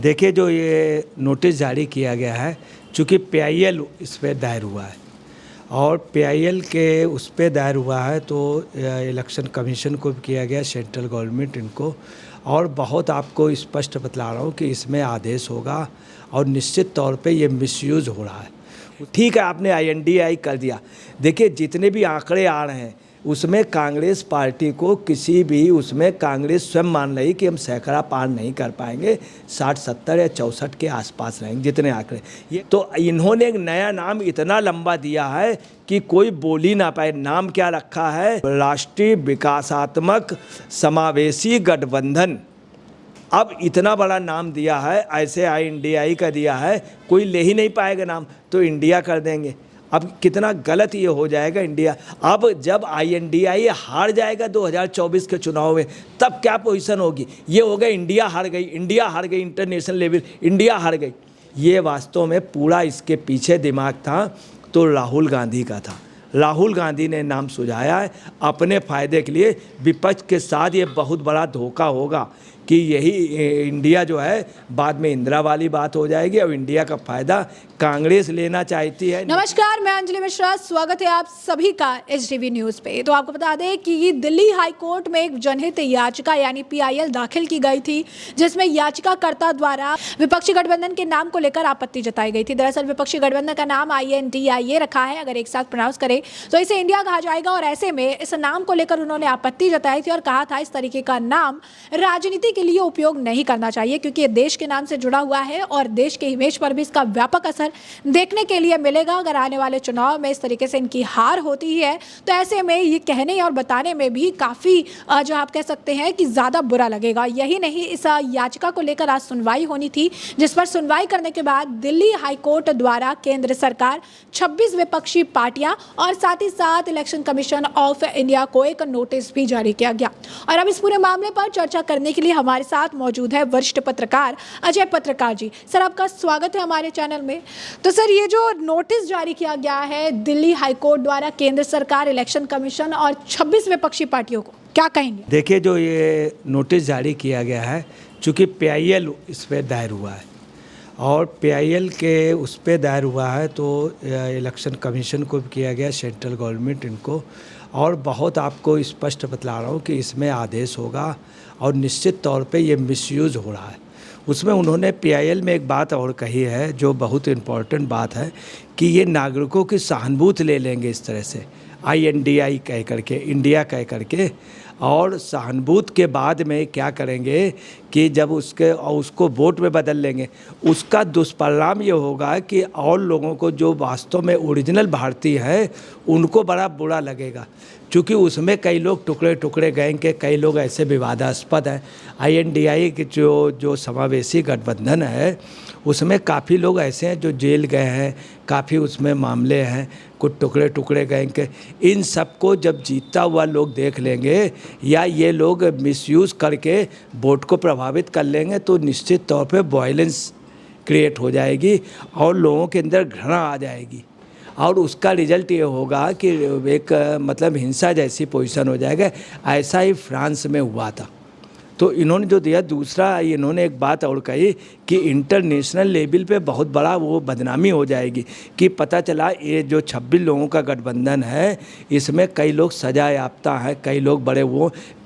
देखिए, जो ये नोटिस जारी किया गया है, चूँकि पीआईएल इस पे दायर हुआ है और पीआईएल के उस पे दायर हुआ है तो इलेक्शन कमीशन को भी किया गया, सेंट्रल गवर्नमेंट इनको, और बहुत आपको स्पष्ट बतला रहा हूँ कि इसमें आदेश होगा और निश्चित तौर पे ये मिसयूज़ हो रहा है। ठीक है, आपने आईएनडीआई कर दिया। देखिए, जितने भी आंकड़े आ रहे हैं उसमें कांग्रेस पार्टी को किसी भी उसमें कांग्रेस स्वयं मान रही कि हम सैकड़ा पार नहीं कर पाएंगे, 60, 70 या 64 के आसपास रहेंगे जितने आंकड़े। ये तो इन्होंने एक नया नाम इतना लंबा दिया है कि कोई बोल ही ना पाए। नाम क्या रखा है? राष्ट्रीय विकासात्मक समावेशी गठबंधन। अब इतना बड़ा नाम दिया है, ऐसे आईएनडीआई का दिया है, कोई ले ही नहीं पाएगा नाम, तो इंडिया कर देंगे। अब कितना गलत ये हो जाएगा इंडिया। अब जब आईएनडीआई हार जाएगा 2024 के चुनाव में, तब क्या पोजीशन होगी? ये हो गया इंडिया हार गई, इंडिया हार गई, इंटरनेशनल लेवल इंडिया हार गई। ये वास्तव में पूरा इसके पीछे दिमाग था तो राहुल गांधी का था। राहुल गांधी ने नाम सुझाया है अपने फ़ायदे के लिए। विपक्ष के साथ ये बहुत बड़ा धोखा होगा कि यही इंडिया जो है बाद में इंदिरा वाली बात हो जाएगी और इंडिया का फ़ायदा कांग्रेस लेना चाहती है। नमस्कार, मैं अंजलि मिश्रा, स्वागत है आप सभी का एचडीवी न्यूज़ पे। तो आपको बता दें कि दिल्ली हाई कोर्ट में एक जनहित याचिका यानी पीआईएल दाखिल की गई थी, जिसमें याचिकाकर्ता द्वारा विपक्षी गठबंधन के नाम को लेकर आपत्ति जताई गई थी। दरअसल विपक्षी गठबंधन का नाम आईएनडीआई रखा है, अगर एक साथ प्रोनाउंस करें तो इसे इंडिया कहा जाएगा, और ऐसे में इस नाम को लेकर उन्होंने आपत्ति जताई थी और कहा था इस तरीके का नाम राजनीति के लिए उपयोग नहीं करना चाहिए, क्योंकि ये देश के नाम से जुड़ा हुआ है और देश के इमेज पर भी इसका व्यापक असर देखने के लिए मिलेगा। अगर आने वाले चुनाव में इस तरीके से इनकी हार होती है तो ऐसे में ये कहने और बताने में भी काफ़ी जो आप कह सकते हैं कि ज़्यादा बुरा लगेगा। यही नहीं, इस याचिका को लेकर आज सुनवाई होनी थी, जिस पर सुनवाई करने के बाद दिल्ली हाई कोर्ट द्वारा केंद्र सरकार, 26 विपक्षी पार्टियां और साथ ही साथ इलेक्शन कमीशन ऑफ इंडिया को एक नोटिस भी जारी किया गया। और अब इस पूरे मामले पर चर्चा करने के लिए हमारे साथ मौजूद है वरिष्ठ पत्रकार अजय पत्रकार जी। सर, आपका स्वागत है हमारे चैनल में। तो सर, ये जो नोटिस जारी किया गया है दिल्ली हाई कोर्ट द्वारा केंद्र सरकार, इलेक्शन कमीशन और 26 विपक्षी पार्टियों को, क्या कहेंगे? देखिए, जो ये नोटिस जारी किया गया है, चूँकि पीआईएल इस पे दायर हुआ है और पीआईएल के उस पे दायर हुआ है तो इलेक्शन कमीशन को भी किया गया, सेंट्रल गवर्नमेंट इनको, और बहुत आपको स्पष्ट बतला रहा हूँ कि इसमें आदेश होगा और निश्चित तौर पे ये मिसयूज़ हो रहा है। उसमें उन्होंने पीआईएल में एक बात और कही है जो बहुत इम्पॉर्टेंट बात है कि ये नागरिकों की सहानुभूति ले लेंगे इस तरह से, आईएनडीआई कह करके, इंडिया कह करके, और सहानुभूति के बाद में क्या करेंगे कि जब उसको वोट में बदल लेंगे, उसका दुष्परिणाम ये होगा कि और लोगों को जो वास्तव में ओरिजिनल भारतीय है उनको बड़ा बुरा लगेगा, क्योंकि उसमें कई लोग टुकड़े टुकड़े गैंग के कई लोग ऐसे विवादास्पद हैं। आईएनडीआई की जो समावेशी गठबंधन है उसमें काफ़ी लोग ऐसे हैं जो जेल गए हैं, काफ़ी उसमें मामले हैं, कुछ टुकड़े टुकड़े गैंग के। इन सबको जब जीतता हुआ लोग देख लेंगे या ये लोग मिसयूज़ करके वोट को प्रभावित कर लेंगे तो निश्चित तौर पे वायलेंस क्रिएट हो जाएगी और लोगों के अंदर घृणा आ जाएगी और उसका रिजल्ट ये होगा कि एक मतलब हिंसा जैसी पोजीशन हो जाएगा। ऐसा ही फ्रांस में हुआ था। तो इन्होंने जो दिया, दूसरा इन्होंने एक बात और कही कि इंटरनेशनल लेवल पे बहुत बड़ा वो बदनामी हो जाएगी कि पता चला ये जो 26 लोगों का गठबंधन है इसमें कई लोग सजा याफ्ता हैं, कई लोग बड़े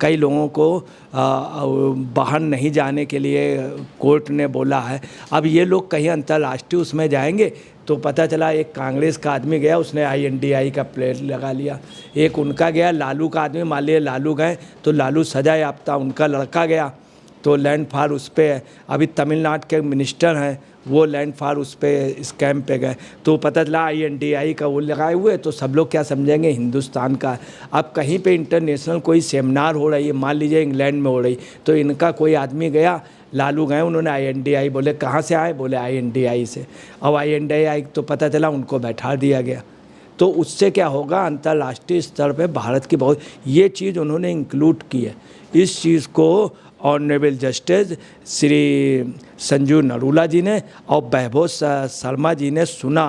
कई लोगों को बाहर नहीं जाने के लिए कोर्ट ने बोला है। अब ये लोग कहीं अंतर्राष्ट्रीय उसमें जाएंगे तो पता चला एक कांग्रेस का आदमी गया, उसने आईएनडीआई का प्लेट लगा लिया, एक उनका गया, लालू का आदमी, मान लिया लालू गए तो लालू सजा याफ्ता, उनका लड़का गया तो लैंड फार उस पर। अभी तमिलनाडु के मिनिस्टर हैं वो लैंड फार उस पर स्कैम पे गए तो पता चला आईएनडीआई का वो लगाए हुए, तो सब लोग क्या समझेंगे हिंदुस्तान का। अब कहीं पे इंटरनेशनल कोई सेमिनार हो रही है, मान लीजिए इंग्लैंड में हो रही, तो इनका कोई आदमी गया, लालू गए, उन्होंने आईएनडीआई बोले कहाँ से आए, बोले आईएनडीआई से। अब आईएनडीआई तो पता चला उनको बैठा दिया गया। तो उससे क्या होगा, अंतर्राष्ट्रीय स्तर पे भारत की बहुत ये चीज़ उन्होंने इंक्लूड की है। इस चीज़ को ऑनरेबल जस्टिस श्री संजू नरूला जी ने और वैभव शर्मा जी ने सुना।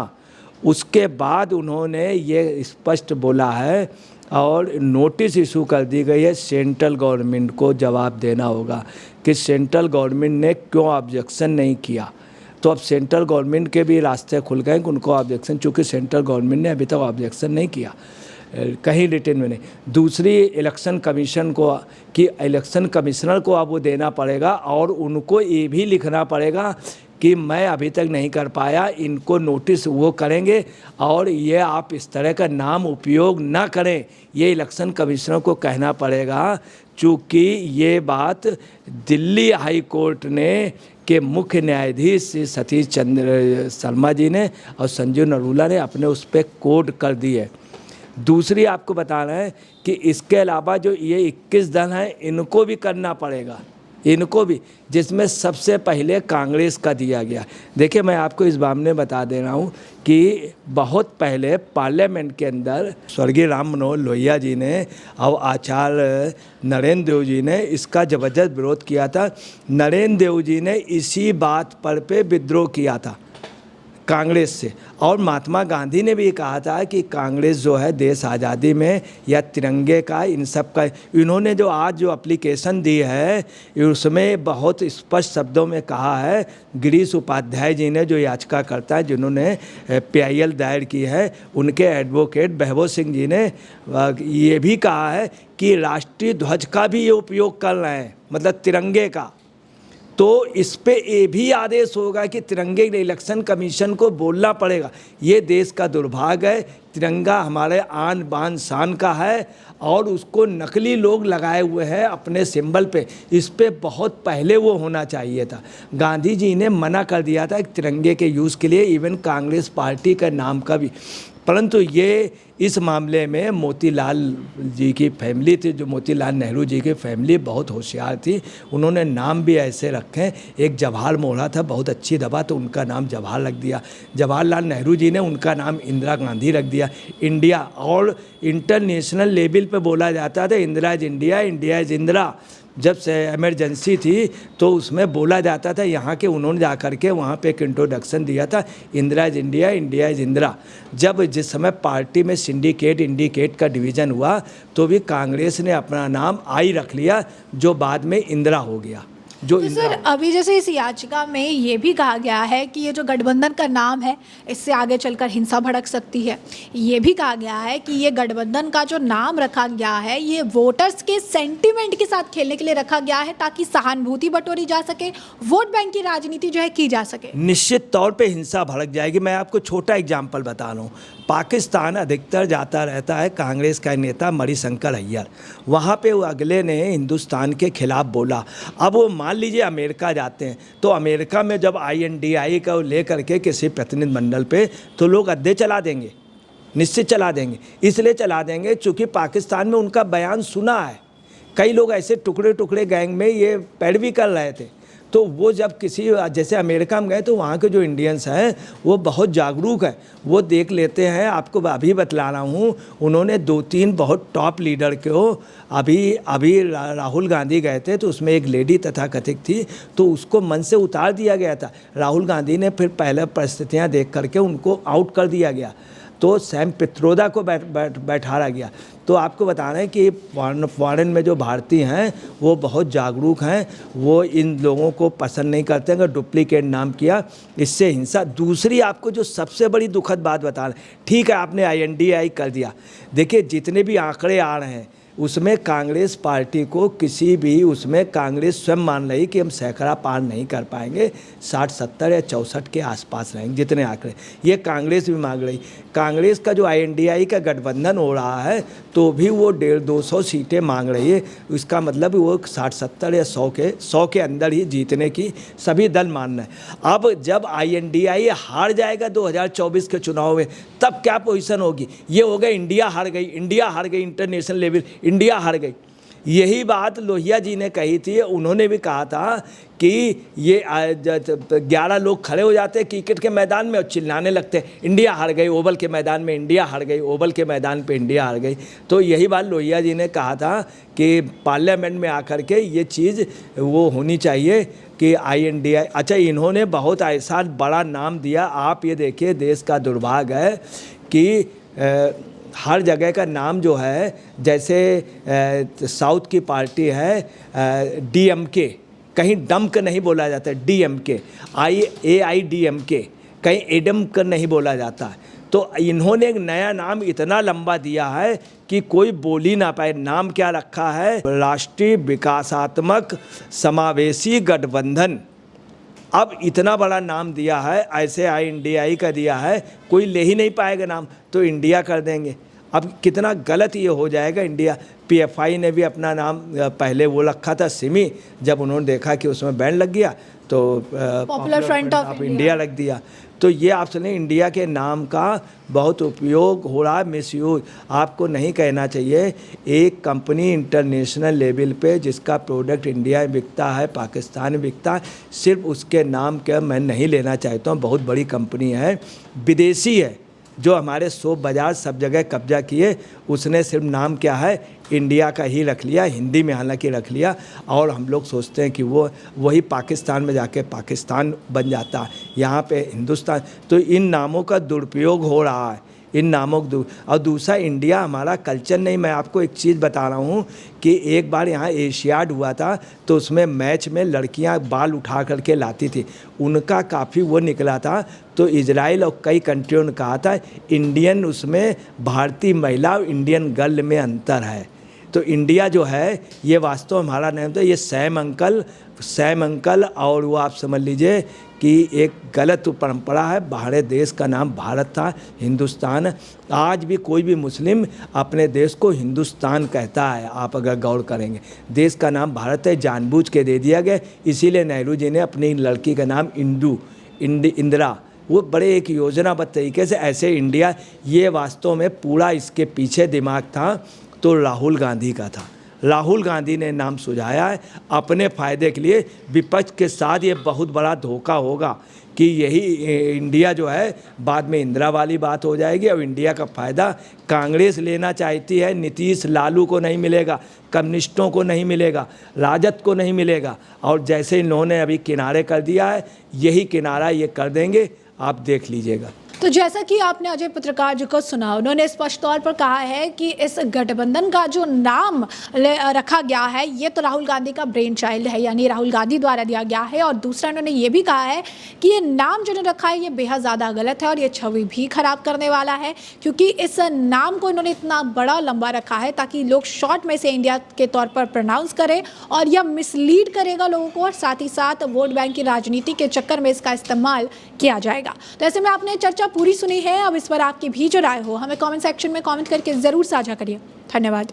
उसके बाद उन्होंने ये स्पष्ट बोला है और नोटिस इशू कर दी गई है, सेंट्रल गवर्नमेंट को जवाब देना होगा कि सेंट्रल गवर्नमेंट ने क्यों ऑब्जेक्शन नहीं किया। तो अब सेंट्रल गवर्नमेंट के भी रास्ते खुल गए कि उनको ऑब्जेक्शन, चूँकि सेंट्रल गवर्नमेंट ने अभी तक ऑब्जेक्शन नहीं किया कहीं रिटर्न में नहीं। दूसरी इलेक्शन कमीशन को कि इलेक्शन कमिश्नर को अब वो देना पड़ेगा और उनको ये भी लिखना पड़ेगा कि मैं अभी तक नहीं कर पाया, इनको नोटिस वो करेंगे और ये आप इस तरह का नाम उपयोग ना करें, ये इलेक्शन कमिश्नर को कहना पड़ेगा। चूँकि ये बात दिल्ली हाई कोर्ट ने के मुख्य न्यायाधीश सतीश चंद्र शर्मा जी ने और संजीव नरूला ने अपने उस पर कोड कर दी है। दूसरी आपको बताना है कि इसके अलावा जो ये 21 दल हैं इनको भी करना पड़ेगा, इनको भी, जिसमें सबसे पहले कांग्रेस का दिया गया। देखिए मैं आपको इस मामले में बता दे रहा हूँ कि बहुत पहले पार्लियामेंट के अंदर स्वर्गीय राम मनोहर लोहिया जी ने और आचार्य नरेंद्र देव जी ने इसका ज़बरदस्त विरोध किया था। नरेंद्र देव जी ने इसी बात पर विद्रोह किया था कांग्रेस से, और महात्मा गांधी ने भी कहा था कि कांग्रेस जो है देश आज़ादी में या तिरंगे का, इन सब का, इन्होंने जो आज जो एप्लीकेशन दी है उसमें बहुत स्पष्ट शब्दों में कहा है। गिरीश उपाध्याय जी ने जो याचिकाकर्ता है जिन्होंने PIL दायर की है, उनके एडवोकेट बहबोद सिंह जी ने ये भी कहा है कि राष्ट्रीय ध्वज का भी ये उपयोग कर रहे हैं, मतलब तिरंगे का। तो इस पे ये भी आदेश होगा कि तिरंगे इलेक्शन कमीशन को बोलना पड़ेगा। ये देश का दुर्भाग्य है, तिरंगा हमारे आन बान शान का है और उसको नकली लोग लगाए हुए हैं अपने सिंबल पे। इस पे बहुत पहले वो होना चाहिए था। गांधी जी ने मना कर दिया था तिरंगे के यूज़ के लिए, इवन कांग्रेस पार्टी का नाम का भी। परंतु ये इस मामले में मोतीलाल जी की फैमिली थी, जो मोतीलाल नेहरू जी की फैमिली बहुत होशियार थी, उन्होंने नाम भी ऐसे रखे। एक जवाहर मोहरा था, बहुत अच्छी दवा, तो उनका नाम जवाहर रख दिया। जवाहरलाल नेहरू जी ने उनका नाम इंदिरा गांधी रख दिया। इंडिया और इंटरनेशनल लेवल पे बोला जाता था Indira is India, India is Indira. जब से इमरजेंसी थी तो उसमें बोला जाता था, यहाँ के उन्होंने जा कर के वहाँ पे एक इंट्रोडक्शन दिया था, Indira is India, India is Indira. जब जिस समय पार्टी में सिंडिकेट इंडिकेट का डिवीज़न हुआ तो भी कांग्रेस ने अपना नाम आई रख लिया, जो बाद में इंदिरा हो गया। जो तो सर अभी जैसे इस याचिका में ये भी कहा गया है कि ये जो गठबंधन का नाम है इससे आगे चलकर हिंसा भड़क सकती है। ये भी कहा गया है कि ये गठबंधन का जो नाम रखा गया है ये वोटर्स के सेंटिमेंट के साथ खेलने के लिए रखा गया है, ताकि सहानुभूति बटोरी जा सके, वोट बैंक की राजनीति जो है की जा सके। निश्चित तौर पे हिंसा भड़क जाएगी। मैं आपको छोटा एग्जाम्पल बता रहा हूँ। पाकिस्तान अधिकतर जाता रहता है कांग्रेस का नेता मणिशंकर अय्यर, वहाँ पे वो अगले ने हिंदुस्तान के खिलाफ बोला। अब वो मान लीजिए अमेरिका जाते हैं, तो अमेरिका में जब INDI का ले करके किसी प्रतिनिधिमंडल पे, तो लोग अड्डे चला देंगे, निश्चित चला देंगे। इसलिए चला देंगे चूँकि पाकिस्तान में उनका बयान सुना है। कई लोग ऐसे टुकड़े टुकड़े गैंग में ये पैरवी कर रहे थे। तो वो जब किसी जैसे अमेरिका में गए तो वहाँ के जो इंडियंस हैं वो बहुत जागरूक हैं, वो देख लेते हैं। आपको अभी बतला रहा हूँ, उन्होंने 2-3 बहुत टॉप लीडर को अभी राहुल गांधी गए थे तो उसमें एक लेडी तथाकथित थी, तो उसको मन से उतार दिया गया था। राहुल गांधी ने फिर पहले परिस्थितियाँ देख करके उनको आउट कर दिया गया, तो सैम पित्रोदा को बैठाया गया। तो आपको बताना है कि फॉरेन में जो भारतीय हैं वो बहुत जागरूक हैं, वो इन लोगों को पसंद नहीं करते अगर डुप्लीकेट नाम किया, इससे हिंसा। दूसरी आपको जो सबसे बड़ी दुखद बात बता रहे हैं, ठीक है आपने INDI कर दिया, देखिए जितने भी आंकड़े आ रहे हैं उसमें कांग्रेस पार्टी को किसी भी, उसमें कांग्रेस स्वयं मान रही कि हम सैकड़ा पार नहीं कर पाएंगे, 60, 70 या 64 के आसपास रहेंगे जितने आंकड़े, ये कांग्रेस भी मांग रही। कांग्रेस का जो INDI का गठबंधन हो रहा है तो भी वो 150-200 सीटें मांग रही है। इसका मतलब वो 60, 70 या 100 के अंदर ही जीतने की सभी दल मान रहे हैं। अब जब INDI हार जाएगा 2024 के चुनाव में, तब क्या पोजीशन होगी? ये हो गया इंडिया हार गई, इंडिया हार गई, इंटरनेशनल लेवल इंडिया हार गई। यही बात लोहिया जी ने कही थी। उन्होंने भी कहा था कि ये 11 लोग खड़े हो जाते हैं क्रिकेट के मैदान में और चिल्लाने लगते हैं इंडिया हार गई, ओवल के मैदान में इंडिया हार गई, ओवल के मैदान पे इंडिया हार गई। तो यही बात लोहिया जी ने कहा था कि पार्लियामेंट में आकर के ये चीज़ वो होनी चाहिए कि INDI। अच्छा, इन्होंने बहुत ऐसा बड़ा नाम दिया। आप ये देखिए, देश का दुर्भाग्य है कि हर जगह का नाम जो है, जैसे साउथ की पार्टी है DMK, कहीं डमक नहीं बोला जाता है, DMK, AIDMK, कहीं एडमक नहीं बोला जाता है। तो इन्होंने एक नया नाम इतना लंबा दिया है कि कोई बोल ही ना पाए। नाम क्या रखा है? राष्ट्रीय विकासात्मक समावेशी गठबंधन। अब इतना बड़ा नाम दिया है, ऐसे INDI का दिया है, कोई ले ही नहीं पाएगा नाम, तो इंडिया कर देंगे। अब कितना गलत ये हो जाएगा इंडिया। PFI ने भी अपना नाम पहले वो रखा था सिमी, जब उन्होंने देखा कि उसमें बैन लग गया तो पॉपुलर फ्रंट ऑफ इंडिया रख दिया। तो ये आप सुनिए, इंडिया के नाम का बहुत उपयोग हो रहा है, मिसयूज आपको नहीं कहना चाहिए। एक कंपनी इंटरनेशनल लेवल पे जिसका प्रोडक्ट इंडिया में बिकता है, पाकिस्तान में बिकता है, सिर्फ उसके नाम के मैं नहीं लेना चाहता हूँ। बहुत बड़ी कंपनी है, विदेशी है, जो हमारे शॉप बाज़ार सब जगह कब्जा किए, उसने सिर्फ नाम क्या है इंडिया का ही रख लिया, हिंदी में हालांकि रख लिया, और हम लोग सोचते हैं कि वो वही पाकिस्तान में जाके पाकिस्तान बन जाता है, यहाँ पे हिंदुस्तान। तो इन नामों का दुरुपयोग हो रहा है, इन नामों को और दूसरा इंडिया हमारा कल्चर नहीं। मैं आपको एक चीज़ बता रहा हूँ कि एक बार यहाँ एशियाड हुआ था, तो उसमें मैच में लड़कियाँ बाल उठा करके लाती थी, उनका काफ़ी वो निकला था। तो इजराइल और कई कंट्रियों ने कहा था इंडियन उसमें भारतीय महिला और इंडियन गर्ल में अंतर है। तो इंडिया जो है ये वास्तव हमारा नाम था, ये सैम अंकल और वो आप समझ लीजिए कि एक गलत परंपरा है। बाहर देश का नाम भारत था, हिंदुस्तान। आज भी कोई भी मुस्लिम अपने देश को हिंदुस्तान कहता है, आप अगर गौर करेंगे। देश का नाम भारत है, जानबूझ के दे दिया गया। इसीलिए नेहरू जी ने अपनी लड़की का नाम इंदिरा, वो बड़े एक योजनाबद्ध तरीके से ऐसे इंडिया, ये वास्तव में पूरा इसके पीछे दिमाग था तो राहुल गांधी का था। राहुल गांधी ने नाम सुझाया है अपने फ़ायदे के लिए। विपक्ष के साथ ये बहुत बड़ा धोखा होगा कि यही इंडिया जो है बाद में इंदिरा वाली बात हो जाएगी, और इंडिया का फ़ायदा कांग्रेस लेना चाहती है। नीतीश लालू को नहीं मिलेगा, कम्युनिस्टों को नहीं मिलेगा, राजद को नहीं मिलेगा, और जैसे इन्होंने अभी किनारे कर दिया है, यही किनारा ये कर देंगे, आप देख लीजिएगा। तो जैसा कि आपने अजय पत्रकार जी को सुना, उन्होंने स्पष्ट तौर पर कहा है कि इस गठबंधन का जो नाम रखा गया है ये तो राहुल गांधी का ब्रेन चाइल्ड है, यानी राहुल गांधी द्वारा दिया गया है। और दूसरा उन्होंने ये भी कहा है कि ये नाम जो रखा है ये बेहद ज़्यादा गलत है और ये छवि भी खराब करने वाला है, क्योंकि इस नाम को इन्होंने इतना बड़ा लंबा रखा है ताकि लोग शॉर्ट में से इंडिया के तौर पर प्रोनाउंस करें, और यह मिसलीड करेगा लोगों को, और साथ ही साथ वोट बैंक की राजनीति के चक्कर में इसका इस्तेमाल किया जाएगा। तो ऐसे में आपने चर्चा पूरी सुनी है, अब इस पर आपकी भी जो राय हो हमें कमेंट सेक्शन में कमेंट करके ज़रूर साझा करिए। धन्यवाद।